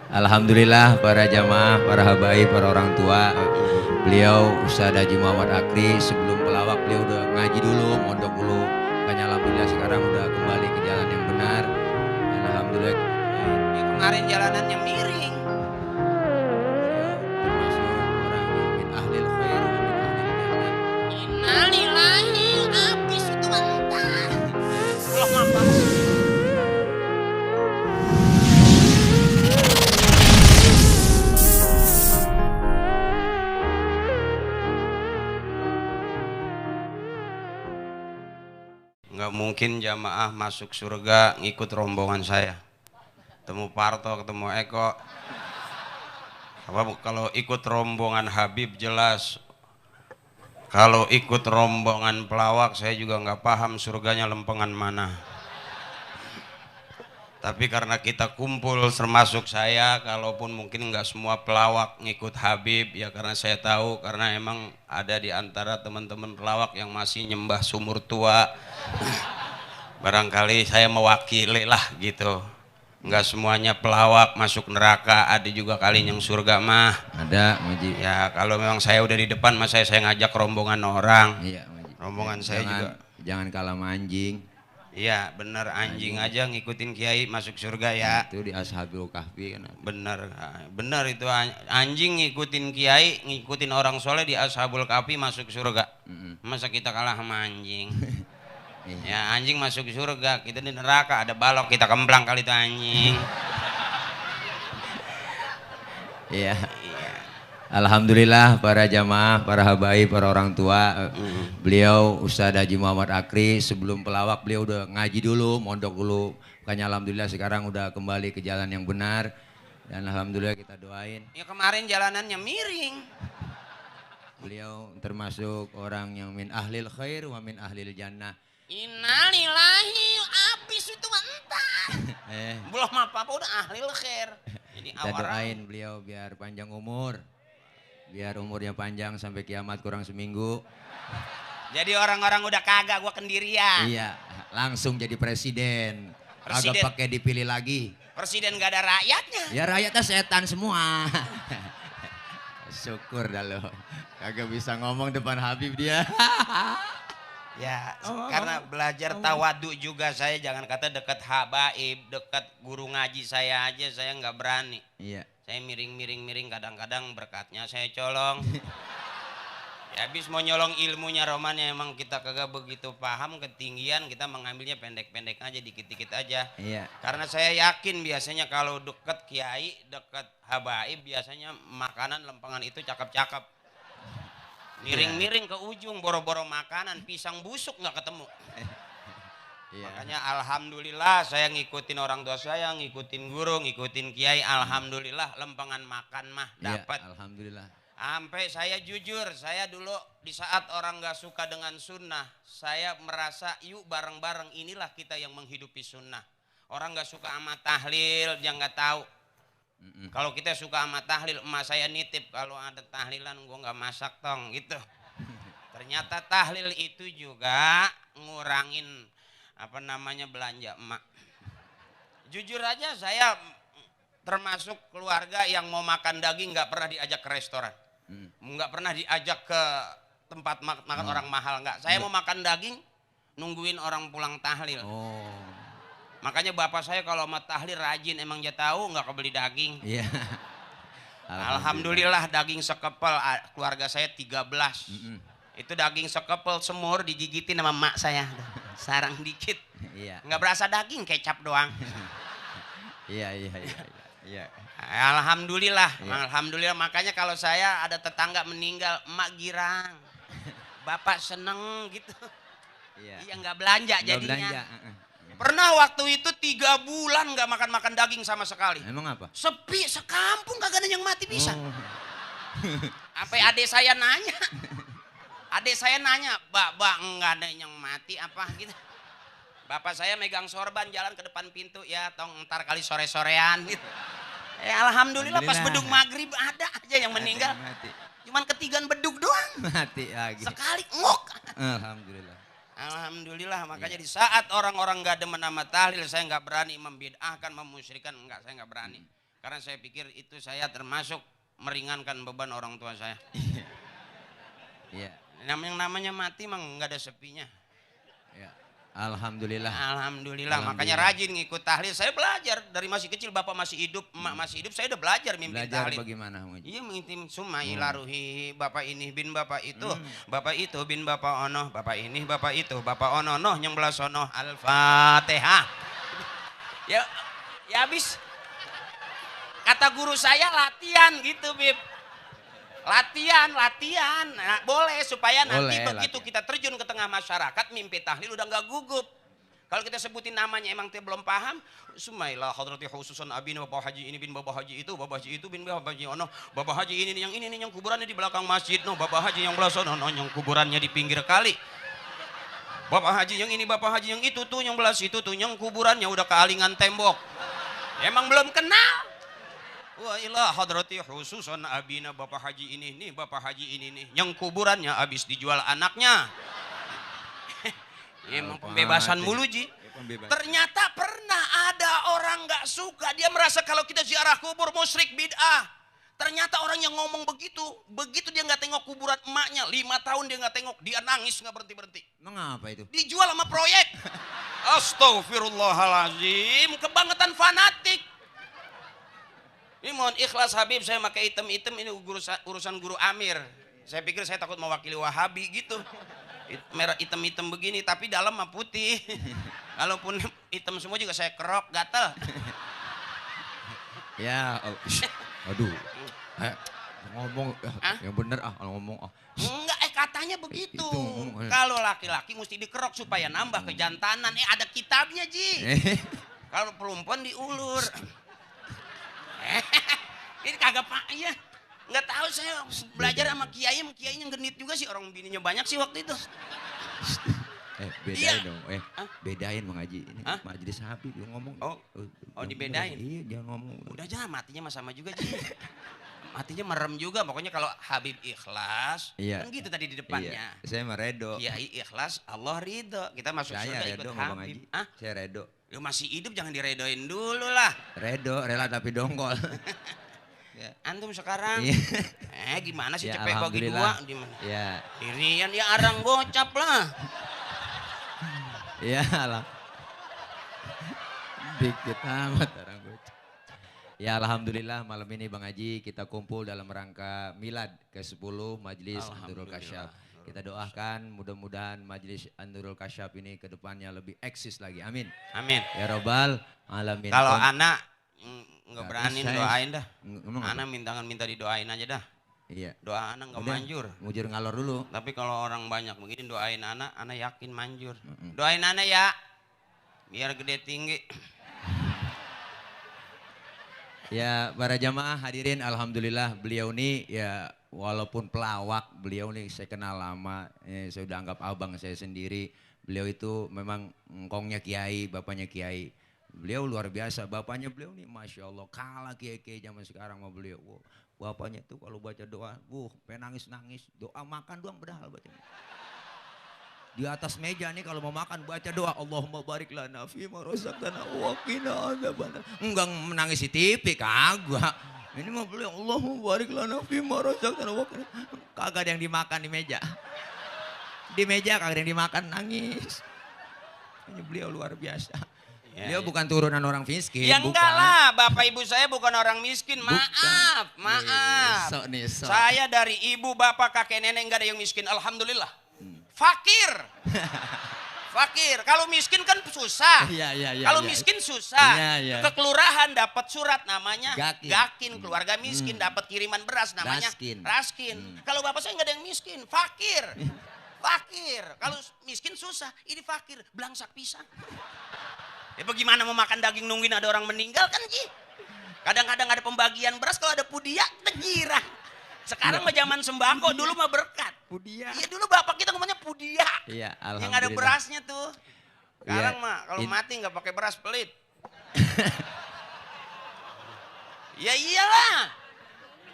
Alhamdulillah para jamaah, para habaib, para orang tua. Beliau Ustadz Haji Muhammad Akri sebelum pelawak beliau udah ngaji dulu, mondok dulu. Makanya alhamdulillah sekarang udah kembali ke jalan yang benar. Dan alhamdulillah Ya, kemarin jalanannya miring. beliau termasuk orang yang min ahlil khair wa min ahlil jannah. Innalillahi habis itu mentah. Belum apa. Nggak mungkin jamaah masuk surga ngikut rombongan saya. Ketemu Parto, ketemu Eko. Apa kalau ikut rombongan Habib jelas. Kalau ikut rombongan pelawak saya juga nggak paham surganya lempengan mana. Tapi karena kita kumpul termasuk saya, kalaupun mungkin nggak semua pelawak ngikut Habib, ya karena saya tahu, karena emang ada di antara teman-teman pelawak yang masih nyembah sumur tua. Barangkali saya mewakili lah gitu. Nggak semuanya pelawak masuk neraka, ada juga kali yang surga mah. Ada Maji. Ya kalau memang saya udah di depan, mas saya ngajak rombongan orang. Iya Maji. Rombongan saya juga. Jangan kalah sama anjing. Iya bener, anjing aja ngikutin kiai masuk surga ya. Itu di Ashabul Kahfi kan. Bener itu, anjing ngikutin kiai, ngikutin orang soleh di Ashabul Kahfi masuk surga. Masa kita kalah sama anjing? Ya anjing masuk surga, kita di neraka ada balok, kita kemplang kali itu anjing. Iya. Alhamdulillah para jamaah, para habaib, para orang tua. Beliau Ustadz Haji Muhammad Akri sebelum pelawak beliau udah ngaji dulu, mondok dulu. Makanya alhamdulillah sekarang udah kembali ke jalan yang benar. Dan alhamdulillah kita doain. Ya kemarin jalanannya miring. Beliau termasuk orang yang min ahlil khair wa min ahlil jannah. Innalillahi habis itu entah. Belum apa-apa udah ahlil khair. Jadi Kita doain beliau biar panjang umur. Biar umurnya panjang sampai kiamat kurang seminggu. Jadi orang-orang udah kagak, gua kendirian. Iya, langsung jadi presiden. Agak pakai dipilih lagi. Presiden gak ada rakyatnya. Ya rakyatnya setan semua. Syukur dah lo. Kagak bisa ngomong depan Habib dia. Ya, karena belajar tawadu juga saya, jangan kata dekat habaib, dekat guru ngaji saya aja saya nggak berani. Iya. Saya miring-miring kadang-kadang berkatnya saya colong. Ya habis mau nyolong ilmunya romannya, emang kita kagak begitu paham ketinggian, kita mengambilnya pendek-pendek aja, dikit-dikit aja. Iya. Karena saya yakin biasanya kalau dekat kiai, dekat habaib biasanya makanan lempengan itu cakep-cakep. Miring-miring ke ujung, boro-boro makanan, pisang busuk nggak ketemu. Makanya alhamdulillah saya ngikutin orang tua saya, ngikutin guru, ngikutin kiai, alhamdulillah lempengan makan mah dapat. Iya, alhamdulillah. Sampai saya jujur, saya dulu di saat orang nggak suka dengan sunnah, saya merasa yuk bareng-bareng inilah kita yang menghidupi sunnah. Orang nggak suka sama tahlil, dia nggak tahu. Kalau kita suka sama tahlil, emak saya nitip kalau ada tahlilan gua nggak masak tong gitu. Ternyata tahlil itu juga ngurangin apa namanya belanja emak. Jujur aja saya termasuk keluarga yang mau makan daging nggak pernah diajak ke restoran, nggak pernah diajak ke tempat makan orang mahal, nggak. Saya mau makan daging nungguin orang pulang tahlil. Makanya bapak saya kalau sama tahlil rajin, emang dia tahu nggak kebeli daging. Iya. Alhamdulillah daging sekepel, keluarga saya 13. Itu daging sekepel semur digigitin sama emak saya. Sarang dikit. Iya. Nggak berasa daging, kecap doang. Iya. Alhamdulillah, alhamdulillah. Makanya kalau saya ada tetangga meninggal, emak girang. Bapak seneng gitu. Iya nggak belanja jadinya. Pernah waktu itu 3 bulan nggak makan daging sama sekali. Emang apa? Sepi sekampung, kagak ada yang mati bisa. Apa adik saya nanya? Adik saya nanya, Bak, nggak ada yang mati apa gitu. Bapak saya megang sorban jalan ke depan pintu, ya tong ntar kali sore-sorean gitu. Alhamdulillah pas beduk maghrib ada aja yang meninggal. Cuman ketigan beduk doang. Mati lagi. Sekali ngok. Alhamdulillah. Alhamdulillah, makanya di saat orang-orang gak demen sama tahlil, saya nggak berani membid'ahkan, memusyrikan, enggak, saya nggak berani. Karena saya pikir itu saya termasuk meringankan beban orang tua saya. Iya. Namanya mati emang nggak ada sepinya. Ya. Alhamdulillah. Alhamdulillah. Makanya rajin ngikut tahlil. Saya belajar dari masih kecil, bapak masih hidup, emak masih hidup, saya udah belajar mimpin tahlil. Belajar bagaimana? Iya, mengintip summa ilaruhi, bapak ini bin bapak itu, bapak itu bin bapak ono, bapak ini bapak itu, bapak ono noh yang belas ono. Al-Fatihah. Ya, ya habis. Kata guru saya latihan gitu, Bib. Latihan. Nah, boleh supaya nanti begitu kita terjun ke tengah masyarakat mimpi tahlil udah nggak gugup. Kalau kita sebutin namanya emang belum paham, Sumailah hadrati khususan abin bapak haji ini bin bapak haji itu bin bapak haji ono, bapak haji ini yang kuburannya di belakang masjid, no bapak haji yang belah sono, no yang kuburannya di pinggir kali. Bapak haji yang ini, bapak haji yang itu tuh yang belah situ tuh yang kuburannya udah kealingan tembok. Emang belum kenal. Wa ilah hadrati khususan abina bapak haji ini nih, bapak haji ini nih yang kuburannya habis dijual anaknya. Emang pembebasan mulu Ji. Ternyata pernah ada orang nggak suka, dia merasa kalau kita ziarah kubur musyrik bid'ah. Ternyata orang yang ngomong begitu dia nggak tengok kuburan emaknya, 5 tahun dia nggak tengok, dia nangis nggak berhenti. Mengapa itu? Dijual sama proyek. Astagfirullahalazim, kebangetan fanatik. Ini mohon ikhlas Habib, saya pakai hitam-hitam ini urusan guru Amir. Saya pikir saya takut mewakili Wahabi gitu. Merah hitam-hitam begini tapi dalam mah putih. Kalaupun hitam semua juga saya kerok, gatel. Ya, aduh. Ngomong yang bener ngomong. Enggak, katanya begitu. Kalau laki-laki mesti dikerok supaya nambah kejantanan. Ada kitabnya, Ji. Kalau perempuan diulur. Ini kagak pak ya, nggak tahu saya belajar sama kiai yang genit juga sih, orang bininya banyak sih waktu itu. Bedain dong, bedain mengaji ini majelis Habib yang ngomong. Oh dibedain. Iya jangan ngomong. Udah jangan, matinya sama juga Ji. Matinya merem juga, pokoknya kalau Habib ikhlas, kan gitu tadi di depannya. Iya, saya mah redo. Kiai ikhlas, Allah ridho. Kita masuk surga ikut Habib. Saya redo. Lu masih hidup jangan diredoin dulu lah. Redo, rela tapi dongkol. Ya. Antum sekarang gimana sih ya, cepet bagi dua? Ya. Dirian ya arang gocap lah. Ya lah. Dikit amat arang gocap. Ya alhamdulillah malam ini Bang Haji kita kumpul dalam rangka milad ke-10 Majelis Nurul Kasyaf. Kita doakan mudah-mudahan Majelis Nurul Kasyaf ini ke depannya lebih eksis lagi. Amin. Amin. Ya Robbal alamin. Kalau anak nggak berani doain dah. Anak minta didoain aja dah. Iya. Doa anak nggak manjur. Mujur ngalor dulu. Tapi kalau orang banyak begini doain anak yakin manjur. Doain anak ya, biar gede tinggi. Ya para jamaah hadirin, alhamdulillah beliau ini ya walaupun pelawak, beliau ini saya kenal lama, saya udah anggap abang saya sendiri. Beliau itu memang engkongnya kiai, bapaknya kiai. Beliau luar biasa, bapaknya beliau nih Masya Allah kalah kiai-kiai zaman sekarang sama beliau. Wow, bapaknya tuh kalau baca doa, pengen nangis-nangis, doa makan doang padahal bacanya. Di atas meja nih kalau mau makan baca doa Allahumma barik lana fima razaqtana wa qina adzabannar. Enggak menangis di TV kagak. Ini mah beliau Allahumma barik lana fima razaqtana wa qina. Kagak ada yang dimakan di meja. Di meja kagak ada yang dimakan, nangis. Ini beliau luar biasa. Beliau bukan turunan orang miskin. Ya enggak lah, bapak ibu saya bukan orang miskin. Maaf. Saya dari ibu, bapak, kakek, nenek enggak ada yang miskin. Alhamdulillah. Fakir. Kalau miskin kan susah. Kalau miskin susah. Ke kelurahan dapat surat namanya Gakin. Keluarga miskin dapat kiriman beras namanya Raskin. Kalau bapak saya enggak ada yang miskin. Fakir. Kalau miskin susah. Ini fakir. Belangsak pisang. Ya bagaimana mau makan daging nungguin ada orang meninggal kan Ji? Kadang-kadang ada pembagian beras, kalau ada pudia kita girang. Sekarang mah zaman sembako, dulu mah berkat. Pudia. Iya dulu bapak kita ngomongnya pudia. Iya, alhamdulillah. Yang ada berasnya tuh. Sekarang mah kalau mati nggak pakai beras pelit. Ya iyalah.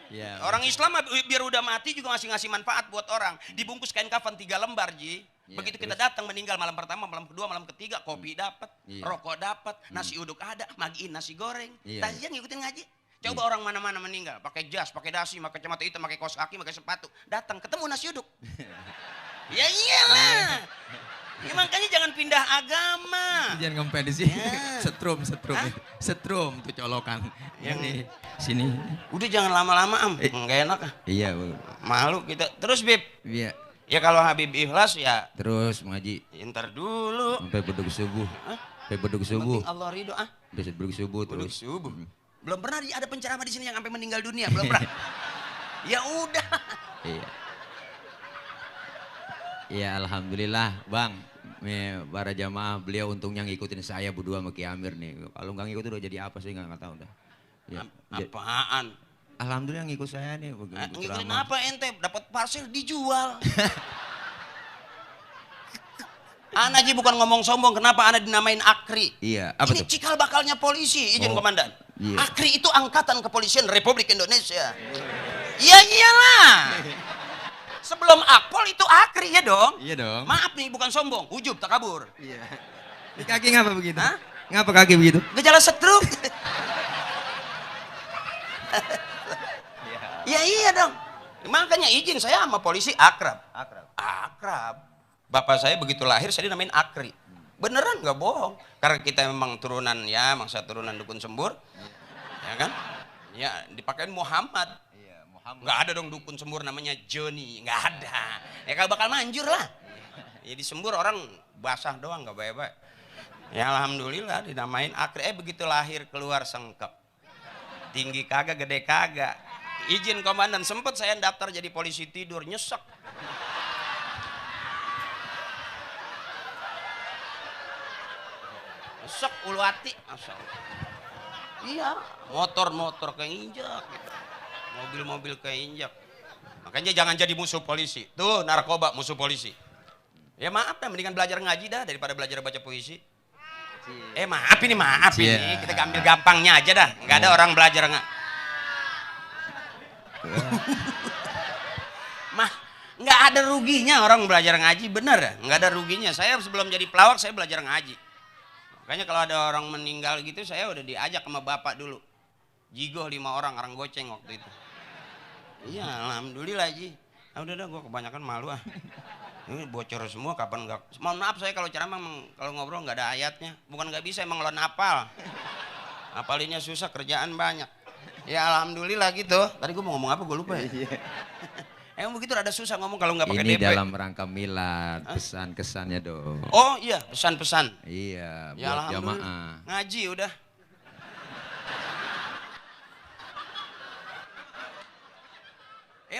Ya, orang Islam biar udah mati juga ngasih manfaat buat orang. Dibungkus kain kafan 3 lembar Ji. Begitu kita datang meninggal malam pertama, malam kedua, malam ketiga kopi dapat, rokok dapat, nasi uduk ada, magiin nasi goreng. Tazian ngikutin ngaji. Coba orang mana-mana meninggal, pakai jas, pakai dasi, pakai kacamata hitam, pakai kaos kaki, pakai sepatu, datang ketemu nasi uduk. Ya iyalah. Ya makanya jangan pindah agama. Jangan ngempel di sini. Ya. Setrum. Setrum tuh colokan. Yang Ini sini. Udah jangan lama-lama am, nggak enak ah. Iya, Bu. Malu kita. Terus Bib, Iya. ya kalau Habib ikhlas ya Terus ngaji ntar dulu. sampai beduk subuh. Hah? Sampai beduk subuh. Penting Allah ridho ah. Udah beduk subuh Beduk terus. subuh. Belum pernah ada penceramah di sini yang sampai meninggal dunia, belum pernah. Ya udah. Iya. Iya, alhamdulillah, Bang. Para jamaah beliau untungnya ngikutin saya berdua sama Ki Amir nih. Kalau nggak ngikutin udah jadi apa sih nggak tahu dah. Ya, Apaan? alhamdulillah ngikut saya nih. Ngikutin apa ente? Dapat parcel dijual. Ana Ji bukan ngomong sombong, kenapa Ana dinamain Akri? Iya, apa Ini tuh? cikal bakalnya polisi, izin Oh, komandan. iya. Akri itu angkatan kepolisian Republik Indonesia. Ya iyalah. Sebelum Akpol itu Akri ya dong. Iya dong. Maaf nih bukan sombong, ujub tak kabur. Iya. Di kaki ngapa begitu? Hah? Ngapa kaki begitu? Gejala stroke. Ya iya dong. Makanya izin saya sama polisi akrab. Akrab. Bapak saya begitu lahir saya dinamain Akri. Beneran nggak bohong. Karena kita memang turunan ya, mangsa turunan dukun sembur. Ya kan? Ya dipakein Muhammad. Iya, Muhammad. Nggak ada dong dukun sembur namanya Joni. Nggak ada. Ya kalau bakal manjur lah. Ya di sembur orang basah doang nggak baik-baik. Ya alhamdulillah dinamain Akri. Begitu lahir keluar sengkep. Tinggi kagak, gede kagak. Izin komandan, sempet saya daftar jadi polisi tidur, nyesek. Nyesek ulu hati, asal. Iya, motor keinjak gitu. Mobil keinjak. Makanya jangan jadi musuh polisi. Tuh narkoba musuh polisi. Ya maaf dah, mendingan belajar ngaji dah daripada belajar baca puisi. Maaf ini. Kita ambil gampangnya aja dah. Nggak ada orang belajar Mah, nggak ada ruginya orang belajar ngaji, bener ya? Nggak ada ruginya. Saya sebelum jadi pelawak, saya belajar ngaji. Makanya kalau ada orang meninggal gitu, saya udah diajak sama bapak dulu. Jigoh 5 orang goceng waktu itu. Iya, alhamdulillah Ji. Udah gue kebanyakan malu ah. Ini bocor semua, kapan nggak? Mohon maaf saya kalau ceramah kalau ngobrol nggak ada ayatnya. Bukan nggak bisa, emang lon apal. Apalinnya susah, kerjaan banyak. Ya alhamdulillah gitu. Tadi gue mau ngomong apa gue lupa ya. Emang begitu ada susah ngomong kalau nggak pakai Ini DP. dalam rangka milad, pesan-kesannya dong. Oh iya, pesan-pesan. Iya, Ya buat alhamdulillah. jamaah. Ngaji udah.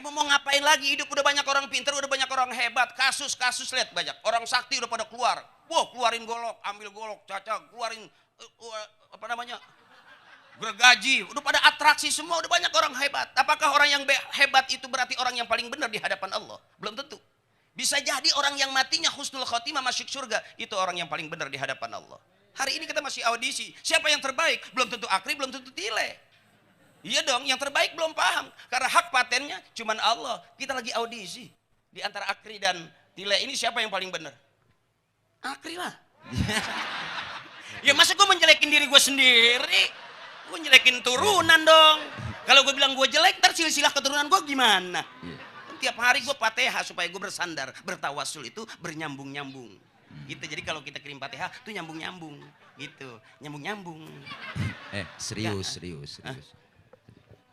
Mau ngapain lagi? Hidup udah banyak orang pintar, udah banyak orang hebat. Kasus-kasus lihat banyak. Orang sakti udah pada keluar. Wah, keluarin golok, ambil golok, caca, keluarin apa namanya? Gergaji, udah pada atraksi semua, udah banyak orang hebat. Apakah orang yang hebat itu berarti orang yang paling benar di hadapan Allah? Belum tentu. Bisa jadi orang yang matinya husnul khotimah masuk surga, itu orang yang paling benar di hadapan Allah. Hari ini kita masih audisi, siapa yang terbaik? Belum tentu Akri, belum tentu Tile. Iya dong, yang terbaik belum paham. Karena hak patennya cuman Allah. Kita lagi audisi. Di antara Akri dan Tile ini siapa yang paling benar? Akri lah. Ya masa gue menjelekin diri gue sendiri? Gue nyelekin turunan dong. Kalau gue bilang gue jelek, ntar silsilah keturunan gue gimana? Tiap hari gue Fatihah supaya gue bersandar. Bertawasul itu bernyambung-nyambung. Gitu, jadi kalau kita kirim Fatihah tuh nyambung-nyambung. Gitu, nyambung-nyambung. Serius.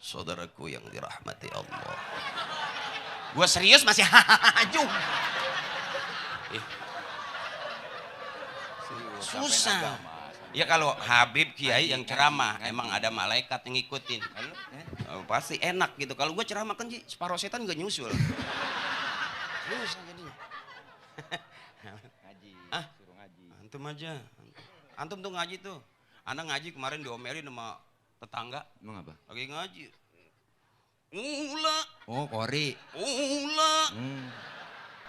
Saudaraku yang dirahmati Allah. Gue serius masih haju. Susah. Ya kalau Habib Kiai yang ceramah emang ada malaikat yang ngikutin. Pasti enak gitu. Kalau gue ceramah kan separuh setan gak nyusul. Susah jadinya. Ngaji, suruh ngaji. Antum aja. Antum tuh ngaji tuh. Anda ngaji kemarin diomelin sama tetangga. Emang apa? Lagi ngaji. Ula. Oh, kori. Ula.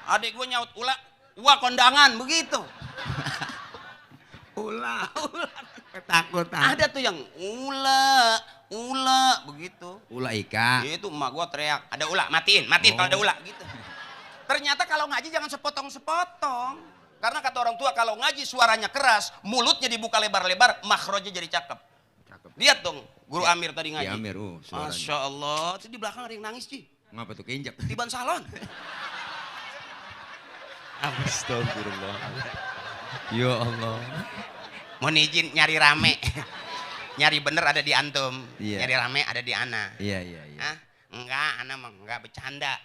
Adik gue nyaut ula. Wah kondangan begitu. Ula. Takut. Ada tuh yang ula begitu. Ula Ika. Itu emak gua teriak, ada ula, matiin kalau ada ula gitu. Ternyata kalau ngaji jangan sepotong-sepotong. Karena kata orang tua kalau ngaji suaranya keras, mulutnya dibuka lebar-lebar, makhrajnya jadi cakep. Lihat dong, Guru Amir tadi ngaji. Ki Amir, suaranya. Masya Allah. Terus di belakang ada yang nangis, Ji. Ngapa tuh keinjak? Di ban salon. Astagfirullah. Ya Allah. Mohon izin nyari rame. Nyari bener ada di antum. Iya. Nyari rame ada di ana. Iya. Hah? Enggak, ana mah enggak bercanda.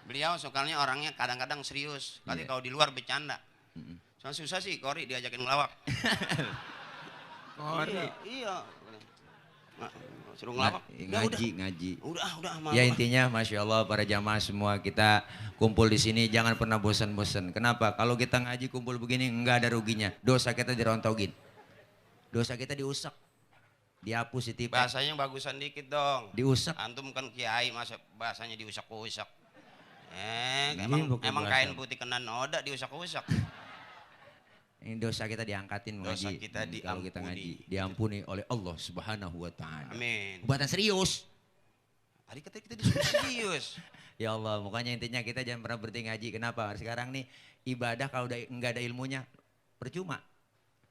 Beliau soalnya orangnya kadang-kadang serius. Tapi kalau di luar bercanda. Soalnya susah sih Kori diajakin ngelawak. Kori. Iya. Suruh ngelawak. Ngaji. Udah. Ya intinya Masya Allah para jamaah semua kita kumpul di sini jangan pernah bosan-bosan. Kenapa? Kalau kita ngaji kumpul begini enggak ada ruginya. Dosa kita dirontogin. Dosa kita diusap. Dihapus ditipet. Bahasanya bagusan dikit dong. Diusap. Antum kan kiai masa bahasanya diusak-usak. Bukan Emang bahasa. kain putih kena noda diusak-usak. Ini dosa kita diangkatin Dosa ngaji. kita Kalau kita diampuni. ngaji, diampuni oleh Allah Subhanahu wa taala. Amin. Buatan serius. Tadi kata kita disuruh serius. Ya Allah, makanya intinya kita jangan pernah berhenti ngaji. Kenapa? Sekarang nih ibadah kalau enggak ada ilmunya percuma.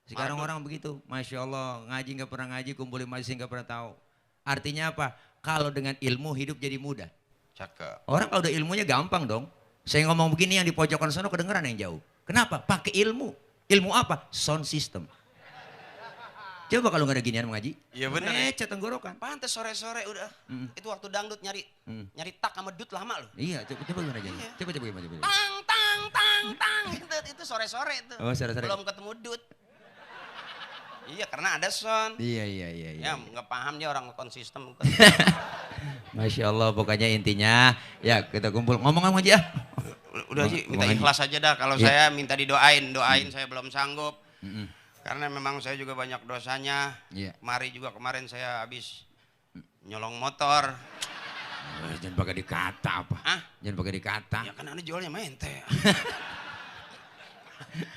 Sekarang orang begitu, Masya Allah, ngaji nggak pernah ngaji, kumpulin masjid nggak pernah tahu. Artinya apa? Kalau dengan ilmu hidup jadi mudah. Cakep. Orang kalau udah ilmunya gampang dong. Saya ngomong begini yang di pojokan sana kedengeran yang jauh. Kenapa? Pakai ilmu. Ilmu apa? Sound system. Coba kalau nggak ada ginian mengaji. Iya bener. Ecet tenggorokan. Pantes sore-sore udah. Itu waktu dangdut nyari tak sama dut lama loh. Iya, coba gimana aja. Coba. Tang. Itu sore-sore itu. Oh, sore-sore. Belum ketemu dut. Iya karena ada sound. Iya. Ya nggak paham dia orang konsisten. Masya Allah, pokoknya intinya ya kita kumpul ngomong aja. Udah sih minta Ngomong ikhlas aja dah. Kalau saya minta doain saya belum sanggup. Karena memang saya juga banyak dosanya. Iya. Kemarin saya habis nyolong motor. Jangan pakai dikata apa? Hah? Jangan pakai dikata. Ya kan anda jualnya mente.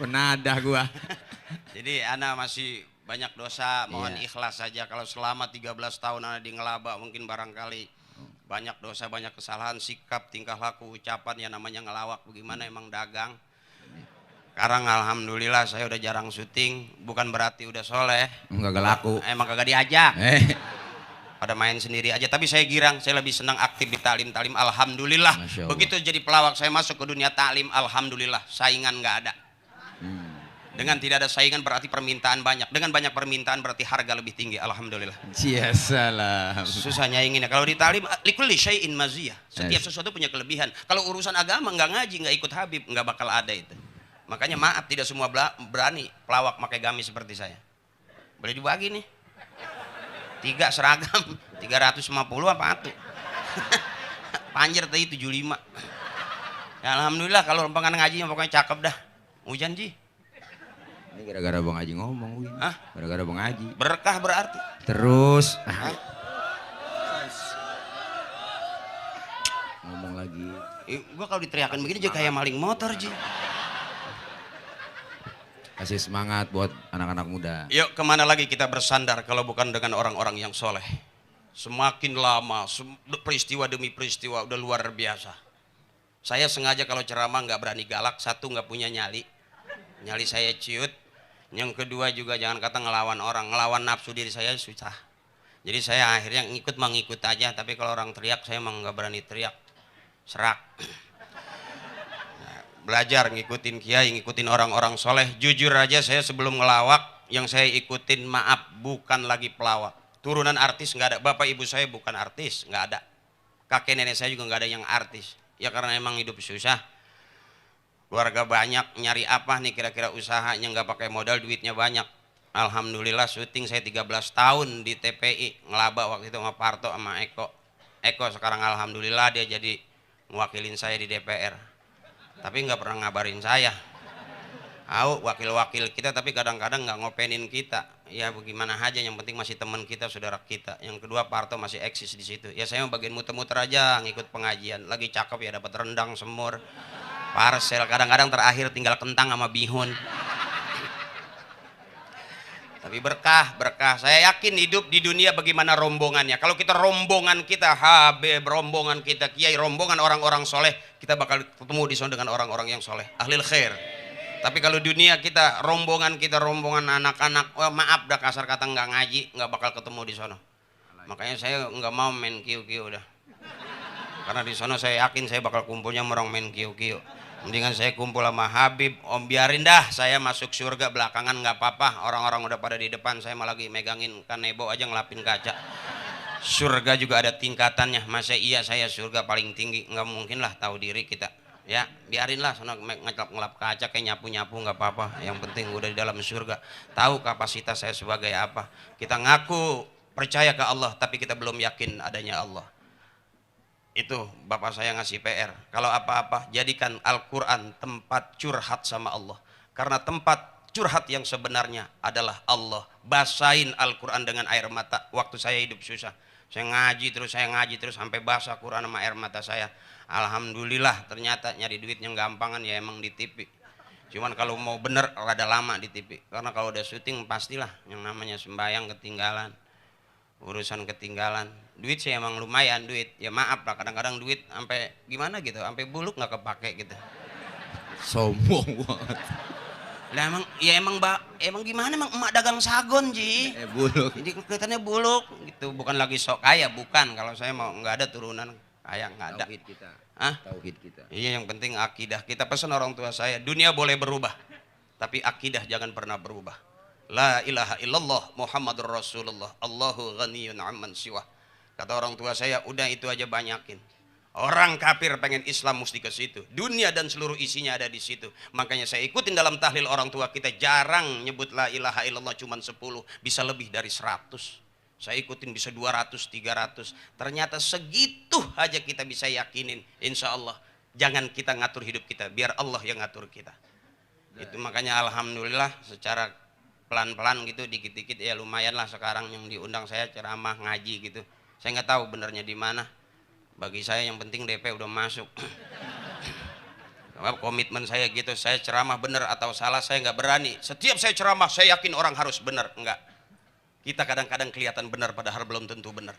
Penadah gua. Jadi ana masih banyak dosa, mohon Iya. ikhlas saja. Kalau selama 13 tahun ana di ngelaba mungkin barangkali banyak dosa, banyak kesalahan, sikap, tingkah laku, ucapan ya namanya ngelawak bagaimana emang dagang. Sekarang alhamdulillah saya udah jarang syuting, bukan berarti udah soleh. Enggak laku. Emang kagak diajak. Pada main sendiri aja, tapi saya girang, saya lebih senang aktif di talim alhamdulillah. Masya Allah. Begitu jadi pelawak saya masuk ke dunia taklim alhamdulillah, saingan nggak ada. Dengan tidak ada saingan berarti permintaan banyak. Dengan banyak permintaan berarti harga lebih tinggi. Alhamdulillah. Cia salam. Susah nyaingin ya. Kalau di talim likulli syai'in maziyah. Setiap sesuatu punya kelebihan. Kalau urusan agama nggak ngaji, nggak ikut Habib, nggak bakal ada itu. Makanya maaf tidak semua berani pelawak pakai gamis seperti saya. Boleh dibagi nih. 3 seragam, 350 apa atuh. Panjer tadi 75. Ya, alhamdulillah kalau lempangan ngajinya pokoknya cakep dah. Hujan Ji. Ini gara-gara Bang Haji ngomong, Win. Hah? Gara-gara Bang Haji. Berkah berarti. Terus ngomong lagi. Gua kalau diteriakin begini jadi kayak maling motor Ji. Kasih semangat buat anak-anak muda. Yuk kemana lagi kita bersandar kalau bukan dengan orang-orang yang soleh. Semakin lama peristiwa demi peristiwa udah luar biasa. Saya sengaja kalau ceramah nggak berani galak. Satu nggak punya nyali saya ciut. Yang kedua juga jangan kata ngelawan orang, ngelawan nafsu diri saya susah. Jadi saya akhirnya ngikut aja. Tapi kalau orang teriak saya emang nggak berani teriak, serak. Belajar ngikutin kiai, ngikutin orang-orang soleh. Jujur aja saya sebelum ngelawak yang saya ikutin maaf bukan lagi pelawak. Turunan artis nggak ada, bapak ibu saya bukan artis, nggak ada. Kakek nenek saya juga nggak ada yang artis. Ya karena emang hidup susah. Keluarga banyak, nyari apa nih kira-kira usahanya nggak pakai modal, duitnya banyak. Alhamdulillah syuting saya 13 tahun di TPI, ngelaba waktu itu sama Parto sama Eko. Eko sekarang alhamdulillah dia jadi mewakilin saya di DPR. Tapi nggak pernah ngabarin saya. Tahu wakil-wakil kita tapi kadang-kadang nggak ngopenin kita. Ya bagaimana aja, yang penting masih teman kita, saudara kita. Yang kedua Parto masih eksis di situ. Ya saya bagian muter-muter aja ngikut pengajian. Lagi cakep ya dapat rendang, semur, parcel. Kadang-kadang terakhir tinggal kentang sama bihun. Tapi berkah. Saya yakin hidup di dunia bagaimana rombongannya. Kalau kita rombongan kita Habib, rombongan kita Kiai, rombongan orang-orang soleh, kita bakal ketemu di sana dengan orang-orang yang soleh, ahlil khair. Tapi kalau dunia kita rombongan anak-anak, maaf dah kasar kata nggak ngaji, nggak bakal ketemu di sana. Makanya saya nggak mau main kiu-kiu udah. Karena di sana saya yakin saya bakal kumpulnya merong main kiu-kiu. Mendingan saya kumpul sama Habib. Om biarin dah saya masuk surga belakangan nggak apa-apa. Orang-orang udah pada di depan, saya malah lagi megangin kanebo aja ngelapin kaca. Surga juga ada tingkatannya. Masa iya saya surga paling tinggi? Nggak mungkin lah, tahu diri kita. Ya biarinlah sana ngelap kaca kayak nyapu-nyapu nggak apa-apa. Yang penting udah di dalam surga. Tahu kapasitas saya sebagai apa. Kita ngaku percaya ke Allah tapi kita belum yakin adanya Allah. Itu bapak saya ngasih PR. Kalau apa-apa jadikan Al-Quran tempat curhat sama Allah. Karena tempat curhat yang sebenarnya adalah Allah. Basahin Al-Quran dengan air mata. Waktu saya hidup susah, saya ngaji terus sampai basah Quran sama air mata saya. Alhamdulillah ternyata nyari duit yang gampangan ya emang di TV. Cuman kalau mau bener rada lama di TV. Karena kalau udah syuting pastilah yang namanya sembahyang ketinggalan, urusan ketinggalan. Duit sih emang lumayan duit. Ya maaf lah kadang-kadang duit sampai gimana gitu, sampai buluk nggak kepake gitu. Sombong banget. Lah emang gimana emang emak dagang sagon Ji. Buluk. Jadi kelihatannya buluk gitu, bukan lagi sok kaya, bukan. Kalau saya mau nggak ada turunan kaya, nggak ada. Tauhid kita. Hah? Tauhid kita. Iya, yang penting akidah. Kita pesan orang tua saya, dunia boleh berubah, tapi akidah jangan pernah berubah. La ilaha illallah Muhammadur Rasulullah. Allahu ghaniyun amman siwah. Kata orang tua saya, udah itu aja banyakin. Orang kafir pengen Islam mesti ke situ. Dunia dan seluruh isinya ada di situ. Makanya saya ikutin dalam tahlil orang tua kita, jarang nyebut la ilaha illallah cuman 10, bisa lebih dari 100. Saya ikutin bisa 200, 300. Ternyata segitu aja kita bisa yakinin. Insya Allah. Jangan kita ngatur hidup kita. Biar Allah yang ngatur kita. Itu makanya alhamdulillah secara pelan-pelan gitu, dikit-dikit ya lumayan lah sekarang yang diundang saya ceramah ngaji gitu. Saya nggak tahu benernya di mana. Bagi saya yang penting DP udah masuk. Komitmen saya gitu. Saya ceramah bener atau salah saya nggak berani. Setiap saya ceramah saya yakin orang harus bener. Enggak. Kita kadang-kadang kelihatan benar padahal belum tentu benar.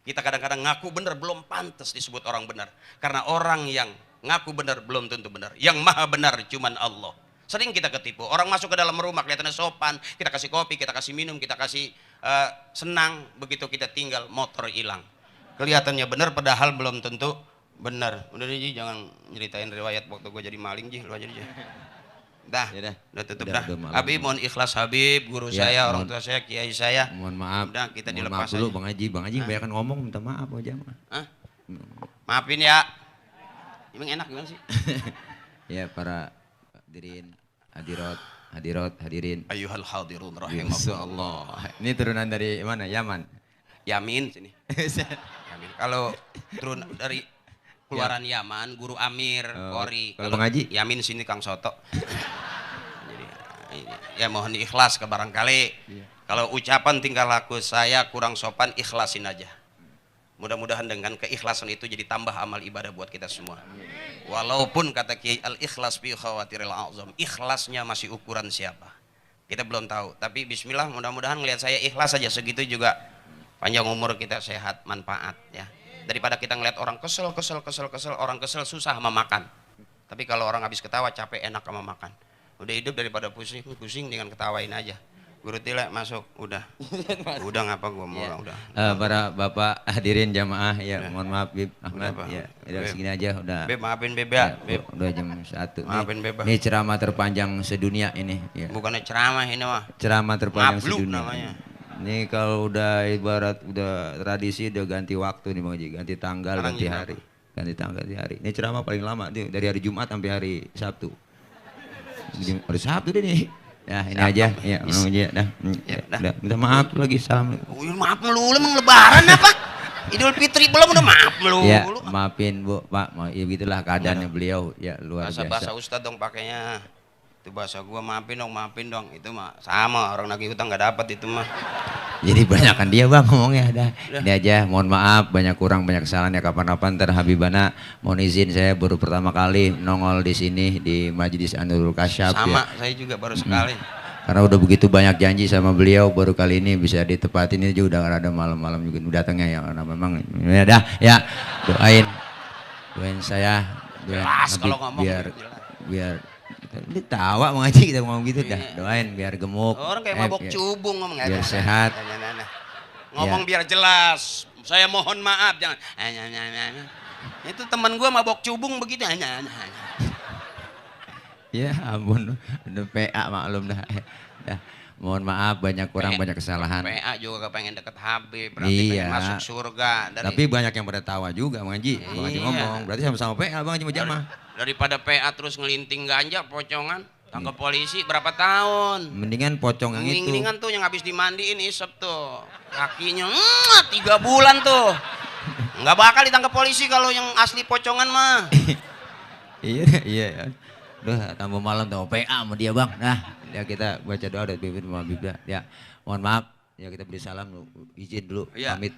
Kita kadang-kadang ngaku benar belum pantas disebut orang benar. Karena orang yang ngaku benar belum tentu benar. Yang maha benar cuman Allah. Sering kita ketipu. Orang masuk ke dalam rumah kelihatannya sopan. Kita kasih kopi, kita kasih minum, kita kasih senang. Begitu kita tinggal motor hilang. Kelihatannya benar padahal belum tentu benar. Udah deh Ji, jangan nyeritain riwayat waktu gue jadi maling Ji. Lu aja Ji. Dah, udah tutup dah. Habib mohon ikhlas Habib, guru Ya, saya, orang tua saya, kiai saya. Mohon maaf. Udah kita Mohon dilepas maaf dulu aja. Bang Haji. Bang Haji kebanyakan ngomong, minta maaf aja. Hah? Maafin ya. Emang enak gimana sih? Ya para hadirin, hadirin. Ayuhal hadirun Rahimakumullah. Ini turunan dari mana? Yaman. Yamin sini. Yamin. Kalau turun dari keluaran Yaman, Guru Amir, Kori. Kalau Bang Haji? Yamin sini Kang Soto. Jadi, ya mohon ikhlas ke barangkali. Iya. Kalau ucapan tingkah laku saya kurang sopan, ikhlasin aja. Mudah-mudahan dengan keikhlasan itu jadi tambah amal ibadah buat kita semua. Walaupun kata Kiai al-ikhlas fi khawatiril azam, ikhlasnya masih ukuran siapa? Kita belum tahu. Tapi bismillah mudah-mudahan ngelihat saya ikhlas saja segitu juga panjang umur kita sehat manfaat ya. Daripada kita ngeliat orang kesel, orang kesel susah sama makan. Tapi kalau orang habis ketawa capek enak sama makan. Udah hidup daripada pusing dengan ketawain aja. Guru Tila masuk, udah ngapa gua mau Ya. udah. Para bapak hadirin jamaah ya, mohon maaf Bib Ahmad Pak. ya. Udah segini aja udah. Beb maafin Beb Ya, ya. Beb. udah jam 1. Maafin Beb. Ini ceramah terpanjang sedunia ini ya. Bukannya ceramah ini mah. Ceramah terpanjang Mabluk sedunia. namanya. Ini kalau udah ibarat udah tradisi udah ganti waktu nih Bang Haji, ganti tanggal, Sekarang ganti gimana? hari. Ganti tanggal, ganti hari. Ini ceramah paling lama nih dari hari Jumat sampai hari Sabtu. Hari Sabtu deh nih. Ya ini Sabtu. aja ya, Bang Haji dah. Ya, dah. Udah. Minta maaf lagi salam. Maaf melulu emang lebaran apa? Idul Fitri belum udah maaf melulu. Ya, maafin Bu, Pak. Ya begitulah keadaannya beliau. Ya luar Bahasa biasa. Ustadz dong pakainya. Itu bahasa gua maafin dong. Itu mah sama orang nagih utang nggak dapat itu mah. Jadi banyakan dia Bang ngomongnya ada. Ini aja, mohon maaf banyak kurang banyak kesalahan ya kapan-kapan ntar Habibana mohon izin saya baru pertama kali nongol di sini di Majelis Anurul Kasyaf Sama, ya. saya juga baru sekali. Karena udah begitu banyak janji sama beliau baru kali ini bisa ditepatin ini juga udah ada malam-malam juga datangnya ya karena memang ya dah ya doain saya doain Jelas Habib kalau ngomong biar ini tawa mau ngaji kita ngomong gitu dah doain biar gemuk Orang kayak mabok ya, cubung ngomong biar sehat. ngomong biar jelas. Saya mohon maaf, jangan. Itu teman gua mabok cubung begitu. Ya ampun, udah PA maklum dah. Dah. Mohon maaf banyak kurang banyak kesalahan. PA juga kepengen deket Habib, berarti pengen masuk surga. Tapi banyak yang pada tawa juga Bang Haji. Bang Haji ngomong, berarti sama-sama PA Bang Haji Mujamah. Daripada PA terus ngelinting ganja, pocongan, tangkap polisi berapa tahun. Mendingan pocong yang itu. Mendingan tuh yang habis dimandiin isep tuh. Kakinya 3 bulan tuh. Nggak bakal ditangkap polisi kalau yang asli pocongan mah. Iya. Udah tambah malam tambah PA sama dia Bang. Nah, ya kita baca doa dari Bibit sama Bibda. Ya, mohon maaf. Ya kita beri salam izin dulu pamit.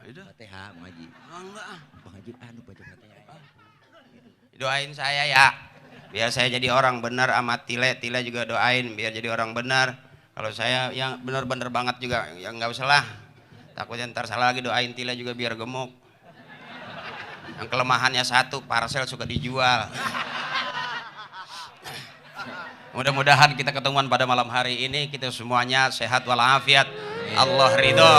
Fatihah Bang Haji. Enggak. Bang Haji baca Fatihah. Doain saya ya. Biar saya jadi orang benar sama Tile juga doain biar jadi orang benar. Kalau saya yang benar-benar banget juga ya nggak usah lah. Takutnya ntar salah lagi, doain Tile juga biar gemuk. Yang kelemahannya satu, parcel suka dijual. Mudah-mudahan kita ketemuan pada malam hari ini, kita semuanya sehat walafiat. Allah ridho.